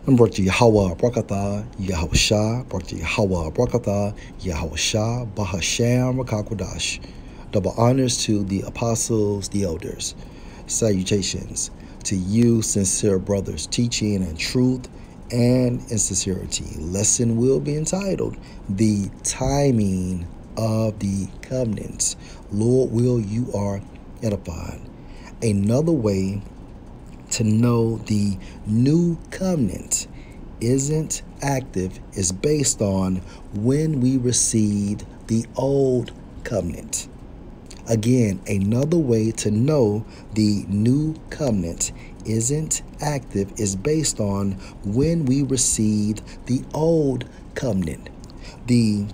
Brought to Yahweh Barakatah, Yahweh Shah, brought to Yahweh Barakatah, Yahweh Shah, Bahasham Rakakwadash. Double honors to the apostles, the elders. Salutations to you, sincere brothers, teaching in truth and in sincerity. Lesson will be entitled The Timing of the Covenants. Lord will you are edified. Another way to know the new covenant isn't active is based on when we received the old covenant. Again, another way to know the new covenant isn't active is based on when we received the old covenant. The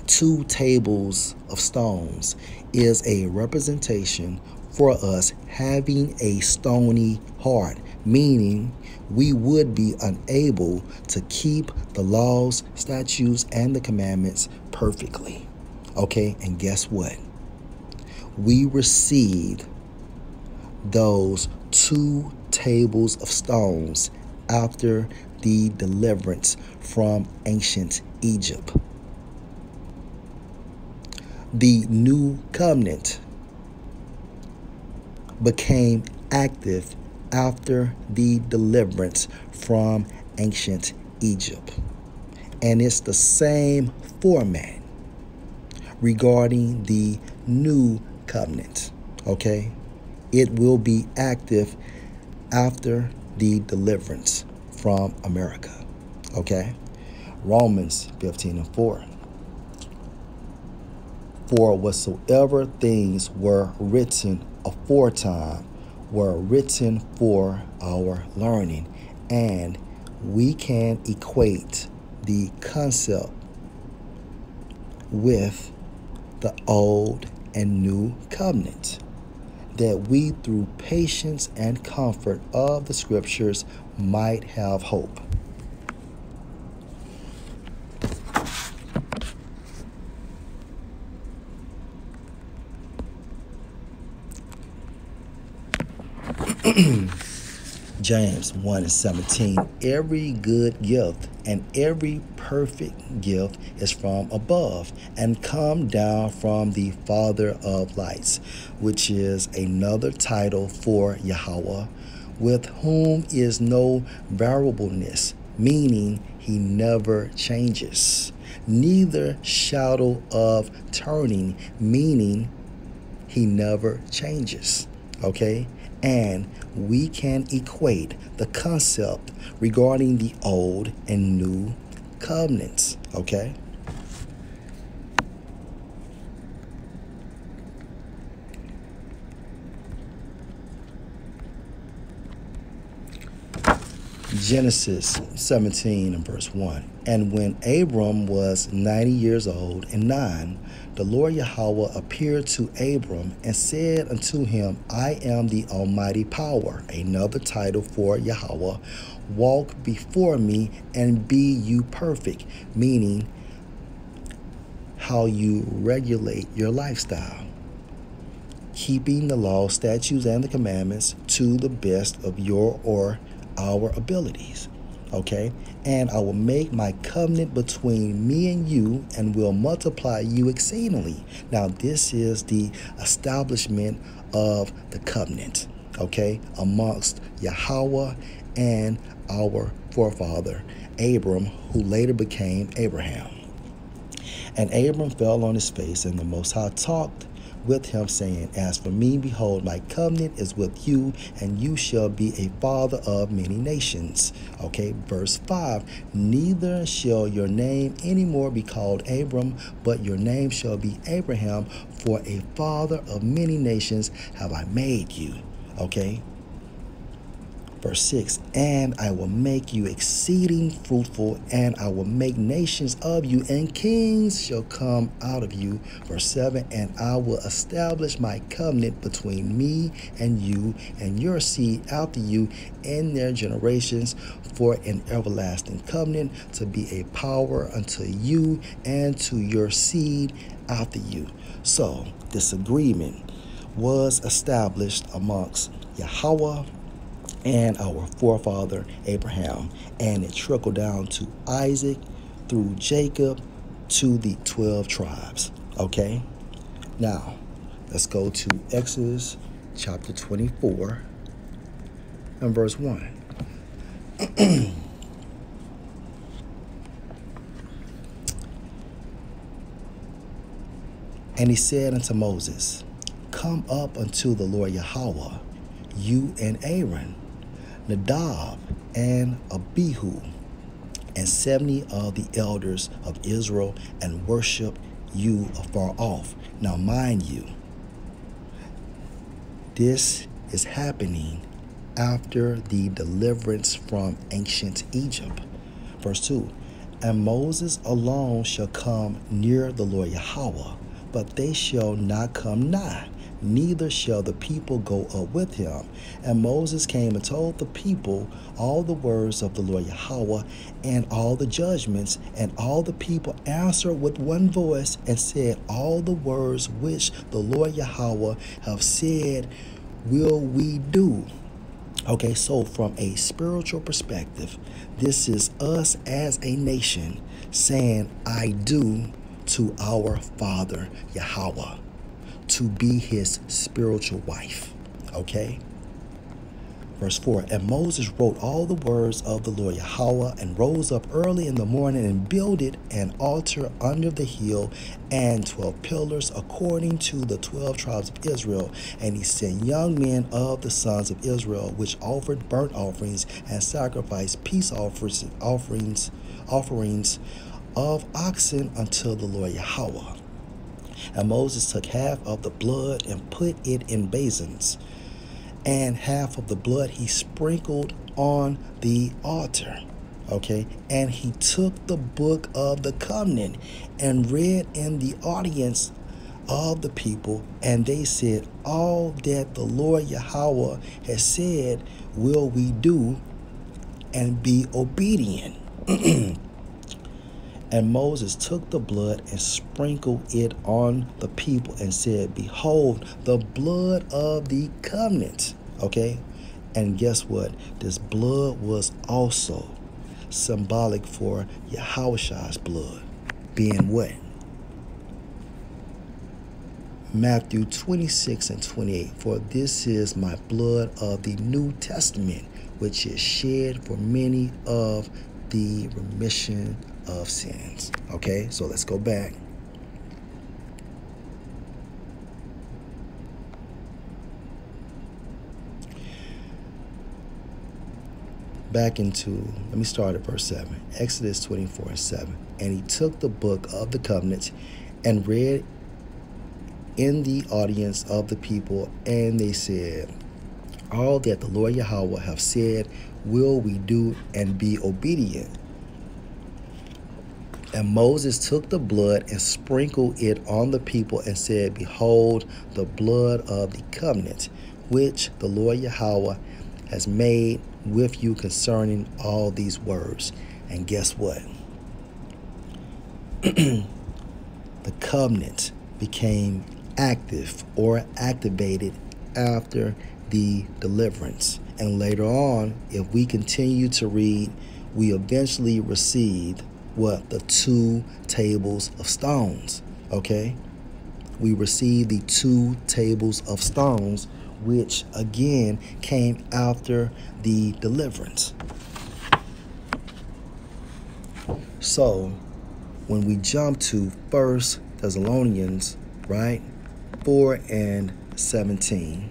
two tables of stones is a representation for us having a stony heart, meaning we would be unable to keep the laws, statutes, and the commandments perfectly. Okay, and guess what? We received those two tables of stones after the deliverance from ancient Egypt. The new covenant became active after the deliverance from ancient Egypt. And it's the same format regarding the new covenant, okay? It will be active after the deliverance from America, okay? Romans 15:4. For whatsoever things were written aforetime were written for our learning, and we can equate the concept with the old and new covenant, that we through patience and comfort of the scriptures might have hope. James 1:17. Every good gift and every perfect gift is from above and come down from the Father of lights, which is another title for Yahweh, with whom is no variableness, meaning he never changes, neither shadow of turning, meaning he never changes. Okay? And we can equate the concept regarding the old and new covenants, okay? Genesis 17 and verse 1. And when Abram was 90 years old and 9, the Lord Yahweh appeared to Abram and said unto him, I am the Almighty Power, another title for Yahweh. Walk before me and be you perfect, meaning how you regulate your lifestyle, keeping the law, statutes, and the commandments to the best of your or our abilities. Okay? And I will make my covenant between me and you and will multiply you exceedingly. Now, this is the establishment of the covenant, okay, amongst Yahweh and our forefather, Abram, who later became Abraham. And Abram fell on his face, and the Most High talked with him, saying, As for me, behold, my covenant is with you, and you shall be a father of many nations. Okay, verse 5, neither shall your name any more be called Abram, but your name shall be Abraham, for a father of many nations have I made you. Okay. Verse 6, and I will make you exceeding fruitful, and I will make nations of you, and kings shall come out of you. Verse 7, and I will establish my covenant between me and you and your seed after you in their generations for an everlasting covenant, to be a power unto you and to your seed after you. So this agreement was established amongst Yahweh and our forefather Abraham. And it trickled down to Isaac, through Jacob, to the 12 tribes. Okay? Now, let's go to Exodus chapter 24 and verse 1. And he said unto Moses, Come up unto the Lord Yahweh, you and Aaron, Nadab and Abihu, and 70 of the elders of Israel, and worship you afar off. Now mind you, this is happening after the deliverance from ancient Egypt. Verse 2, And Moses alone shall come near the Lord Yahweh, but they shall not come nigh, neither shall the people go up with him. And Moses came and told the people all the words of the Lord Yahweh, and all the judgments, and all the people answered with one voice, and said, All the words which the Lord Yahweh have said will we do. Okay, so from a spiritual perspective, this is us as a nation saying, I do to our Father Yahweh, to be his spiritual wife. Okay? Verse 4, And Moses wrote all the words of the Lord Yahweh, and rose up early in the morning, and builded an altar under the hill, and 12 pillars according to the 12 tribes of Israel. And he sent young men of the sons of Israel, which offered burnt offerings and sacrificed peace offerings of oxen unto the Lord Yahweh. And Moses took half of the blood and put it in basins, and half of the blood he sprinkled on the altar. Okay, and he took the book of the covenant and read in the audience of the people, and they said, All that the Lord Yahweh has said will we do, and be obedient. And Moses took the blood and sprinkled it on the people, and said, Behold, the blood of the covenant. Okay? And guess what? This blood was also symbolic for Yahushua's blood. Being what? Matthew 26 and 28. For this is my blood of the New Testament, which is shed for many of the remission of sins. Okay, so let's go back. Let me start at verse 7. Exodus 24 and 7. And he took the book of the covenant and read in the audience of the people, and they said, All that the Lord Yahweh have said will we do, and be obedient. And Moses took the blood and sprinkled it on the people, and said, Behold, the blood of the covenant, which the Lord Yahweh has made with you concerning all these words. And guess what? The covenant became active or activated after the deliverance. And later on, if we continue to read, we eventually received what? The 2 tables of stones. Okay? We received the 2 tables of stones, which again came after the deliverance. So when we jump to 1 Thessalonians, right, 4 and 17.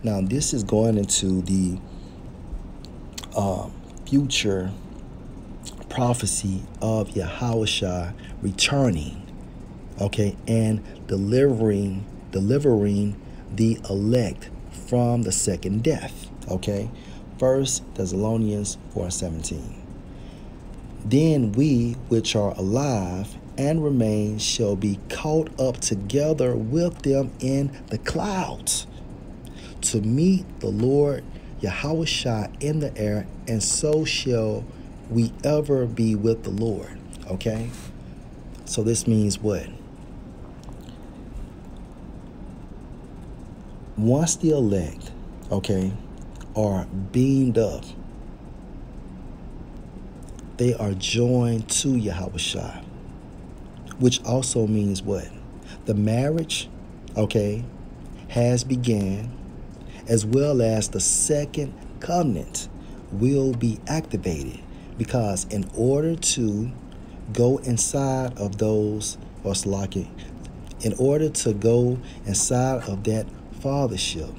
Now, this is going into the future prophecy of Yahushua returning, okay, and delivering the elect from the second death, okay. 1 Thessalonians 4:17. Then we which are alive and remain shall be caught up together with them in the clouds, to meet the Lord Yahushua in the air, and so shall we ever be with the Lord. Okay? So this means what? Once the elect, okay, are beamed up, they are joined to Yahushua, which also means what? The marriage, okay, has began, as well as the second covenant will be activated, because in order to go inside of those, or Slaki, in order to go inside of that fathership,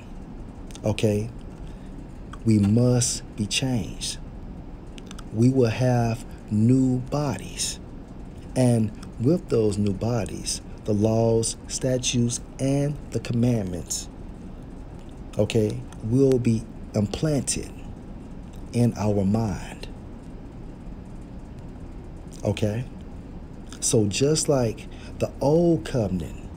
okay, we must be changed. We will have new bodies. And with those new bodies, the laws, statutes, and the commandments, okay, will be implanted in our mind. Okay? So just like the old covenant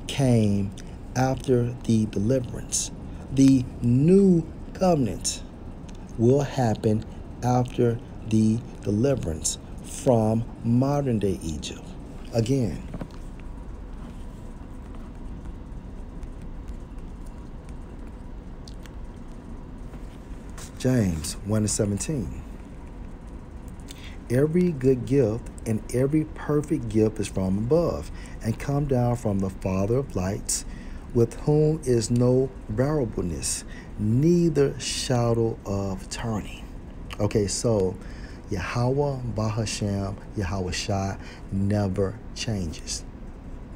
came after the deliverance, the new covenant will happen after the deliverance from modern day Egypt. Again, James 1:17. Every good gift and every perfect gift is from above, and come down from the Father of lights, with whom is no variableness, neither shadow of turning. Okay, so Yahweh Bahashem, Yahweh Shai, never changes.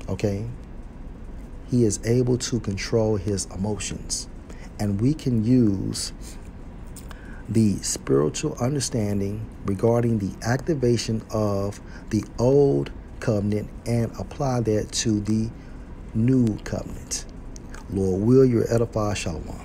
Okay? He is able to control his emotions. And we can use the spiritual understanding regarding the activation of the old covenant and apply that to the new covenant. Lord, will you edify? Shalom.